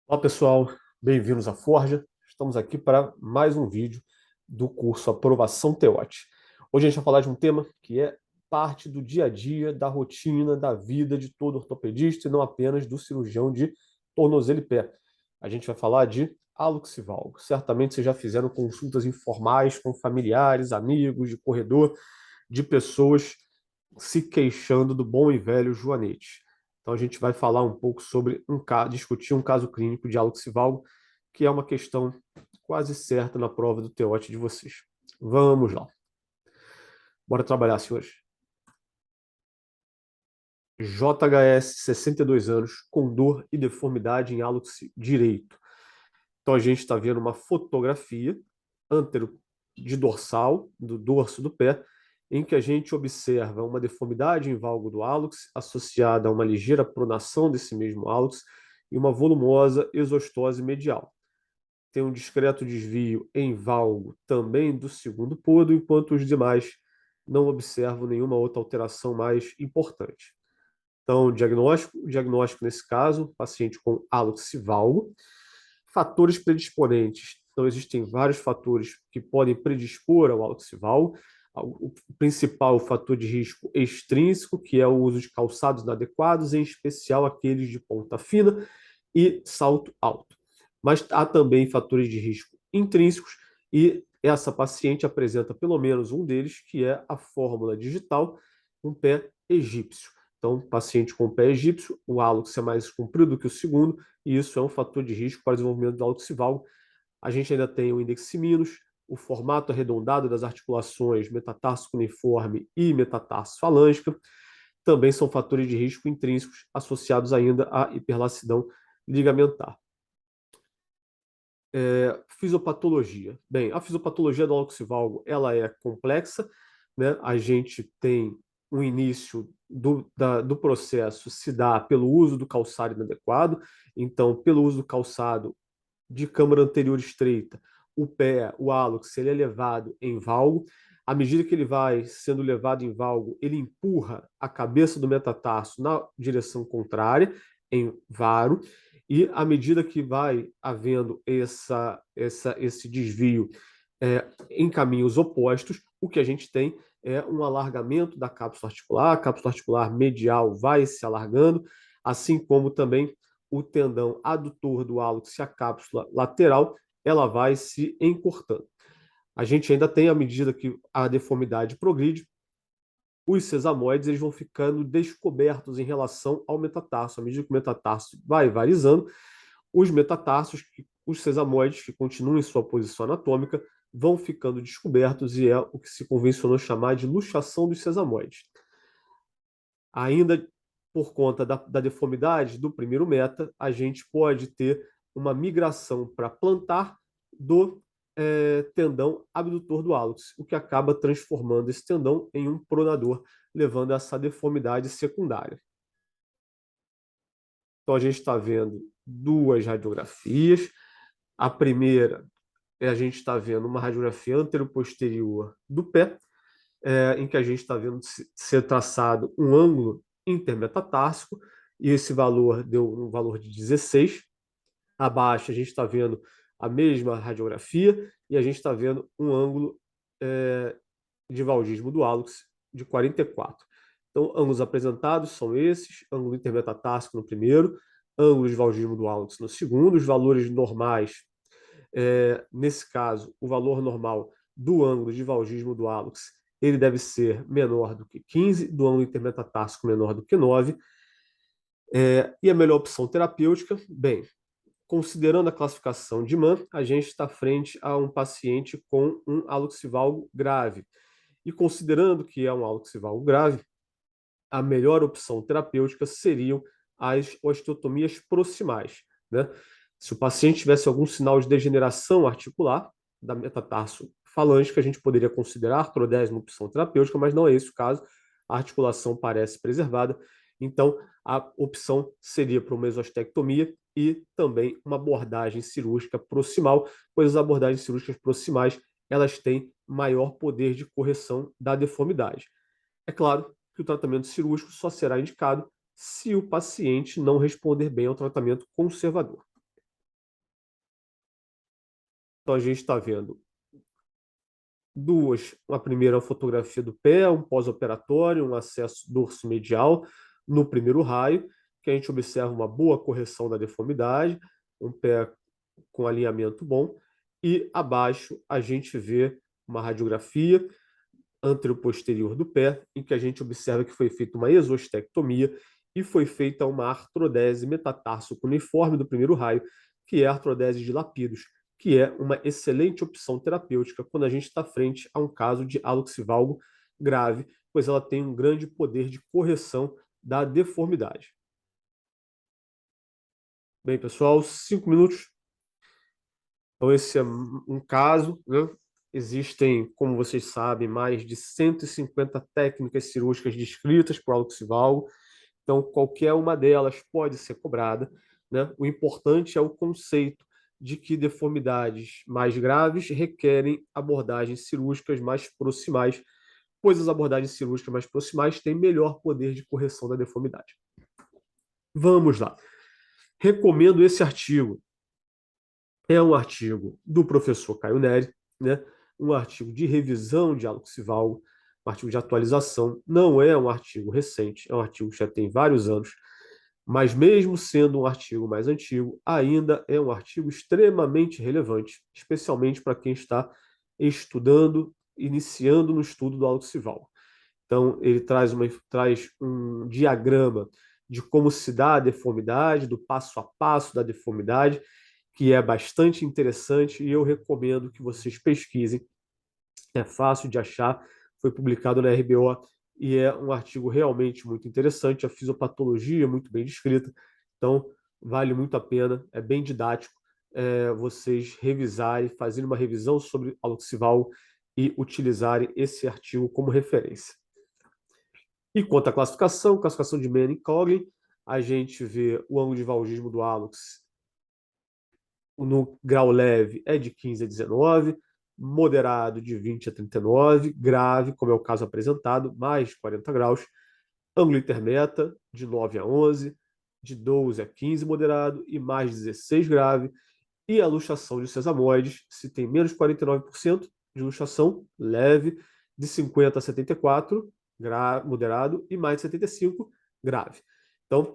Olá pessoal, bem-vindos à Forja. Estamos aqui para mais um vídeo do curso Aprovação TEOT. Hoje a gente vai falar de um tema que é parte do dia a dia, da rotina, da vida de todo ortopedista e não apenas do cirurgião de tornozelo e pé. A gente vai falar de hálux valgo. Certamente vocês já fizeram consultas informais com familiares, amigos, de corredor, de pessoas se queixando do bom e velho joanete. Então a gente vai falar um pouco sobre discutir um caso clínico de hálux valgo, que é uma questão quase certa na prova do TEOT de vocês. Vamos lá. Bora trabalhar, senhores. JHS, 62 anos, com dor e deformidade em hálux direito. Então a gente está vendo uma fotografia antero de dorsal, do dorso do pé, em que a gente observa uma deformidade em valgo do hálux associada a uma ligeira pronação desse mesmo hálux e uma volumosa exostose medial. Tem um discreto desvio em valgo também do segundo podo, enquanto os demais não observam nenhuma outra alteração mais importante. Então, o diagnóstico nesse caso, paciente com hálux valgo. Fatores predisponentes. Então, existem vários fatores que podem predispor ao hálux valgo. O principal fator de risco extrínseco, que é o uso de calçados inadequados, em especial aqueles de ponta fina e salto alto. Mas há também fatores de risco intrínsecos, e essa paciente apresenta pelo menos um deles, que é a fórmula digital, um pé egípcio. Então, paciente com pé egípcio, o hálux é mais comprido do que o segundo, e isso é um fator de risco para o desenvolvimento do hálux valgo. A gente ainda tem o indeximinos, o formato arredondado das articulações metatarso uniforme e metatarso falângica. Também são fatores de risco intrínsecos associados ainda à hiperlacidão ligamentar. Fisiopatologia. Bem, a fisiopatologia do hálux valgo ela é complexa, né? A gente tem um início do processo se dá pelo uso do calçado inadequado. Então, pelo uso do calçado de câmara anterior estreita, o pé, o hálux, ele é levado em valgo. À medida que ele vai sendo levado em valgo, ele empurra a cabeça do metatarso na direção contrária, em varo, e à medida que vai havendo esse desvio em caminhos opostos, o que a gente tem é um alargamento da cápsula articular, a cápsula articular medial vai se alargando, assim como também o tendão adutor do hálux e a cápsula lateral, ela vai se encurtando. A gente ainda tem, à medida que a deformidade progride, os sesamoides eles vão ficando descobertos em relação ao metatarso. À medida que o metatarso vai varizando, os metatarsos, os sesamoides que continuam em sua posição anatômica, vão ficando descobertos e é o que se convencionou chamar de luxação dos sesamoides. Ainda por conta da deformidade do primeiro meta, a gente pode ter uma migração para plantar do tendão abdutor do hálux, o que acaba transformando esse tendão em um pronador, levando a essa deformidade secundária. Então, a gente está vendo duas radiografias. A primeira a gente está vendo uma radiografia anteroposterior do pé, em que a gente está vendo ser traçado um ângulo intermetatarsico, e esse valor deu um valor de 16. Abaixo a gente está vendo a mesma radiografia e a gente está vendo um ângulo de valgismo do hálux de 44. Então, ângulos apresentados são esses: ângulo intermetatarsico no primeiro, ângulo de valgismo do hálux no segundo. Os valores normais, nesse caso, o valor normal do ângulo de valgismo do hálux ele deve ser menor do que 15, do ângulo intermetatarsico menor do que 9. E a melhor opção terapêutica, bem, considerando a classificação de Mann, a gente está frente a um paciente com um hálux valgo grave. E considerando que é um hálux valgo grave, a melhor opção terapêutica seriam as osteotomias proximais, né? Se o paciente tivesse algum sinal de degeneração articular da metatarso falângica, a gente poderia considerar a artrodese uma opção terapêutica, mas não é esse o caso. A articulação parece preservada, então a opção seria para uma exostectomia e também uma abordagem cirúrgica proximal, pois as abordagens cirúrgicas proximais elas têm maior poder de correção da deformidade. É claro que o tratamento cirúrgico só será indicado se o paciente não responder bem ao tratamento conservador. Então, a gente está vendo duas. A primeira é uma fotografia do pé, um pós-operatório, um acesso dorso medial no primeiro raio, que a gente observa uma boa correção da deformidade, um pé com alinhamento bom, e abaixo a gente vê uma radiografia anteroposterior do pé, em que a gente observa que foi feita uma exostectomia e foi feita uma artrodese metatarso cuneiforme do primeiro raio, que é a artrodese de Lapidos, que é uma excelente opção terapêutica quando a gente está frente a um caso de hálux valgo grave, pois ela tem um grande poder de correção da deformidade. Bem, pessoal, 5 minutos. Então, esse é um caso, né? Existem, como vocês sabem, mais de 150 técnicas cirúrgicas descritas por hálux valgo. Então, qualquer uma delas pode ser cobrada, né? O importante é o conceito de que deformidades mais graves requerem abordagens cirúrgicas mais proximais, pois as abordagens cirúrgicas mais proximais têm melhor poder de correção da deformidade. Vamos lá. Recomendo esse artigo. É um artigo do professor Caio Neri, né? Um artigo de revisão de hálux valgo, um artigo de atualização. Não é um artigo recente, é um artigo que já tem vários anos, mas mesmo sendo um artigo mais antigo, ainda é um artigo extremamente relevante, especialmente para quem está estudando, iniciando no estudo do hálux valgo. Então, ele traz um diagrama de como se dá a deformidade, do passo a passo da deformidade, que é bastante interessante e eu recomendo que vocês pesquisem. É fácil de achar, foi publicado na RBO e é um artigo realmente muito interessante. A fisiopatologia é muito bem descrita, então vale muito a pena, é bem didático vocês revisarem, fazerem uma revisão sobre hálux valgo e utilizarem esse artigo como referência. E quanto à classificação de Manning e Coughlin, a gente vê o ângulo de valgismo do hálux no grau leve é de 15 a 19, moderado de 20 a 39, grave, como é o caso apresentado, mais de 40 graus, ângulo intermeta de 9 a 11, de 12 a 15 moderado e mais de 16 grave, e a luxação de sesamoides, se tem menos de 49% de luxação leve, de 50 a 74, moderado, e mais de 75, grave. Então,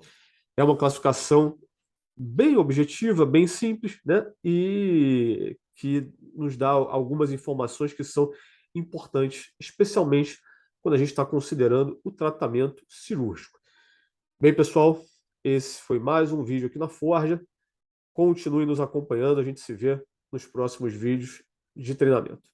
é uma classificação bem objetiva, bem simples, né? E que nos dá algumas informações que são importantes, especialmente quando a gente está considerando o tratamento cirúrgico. Bem, pessoal, esse foi mais um vídeo aqui na Forja. Continue nos acompanhando, a gente se vê nos próximos vídeos de treinamento.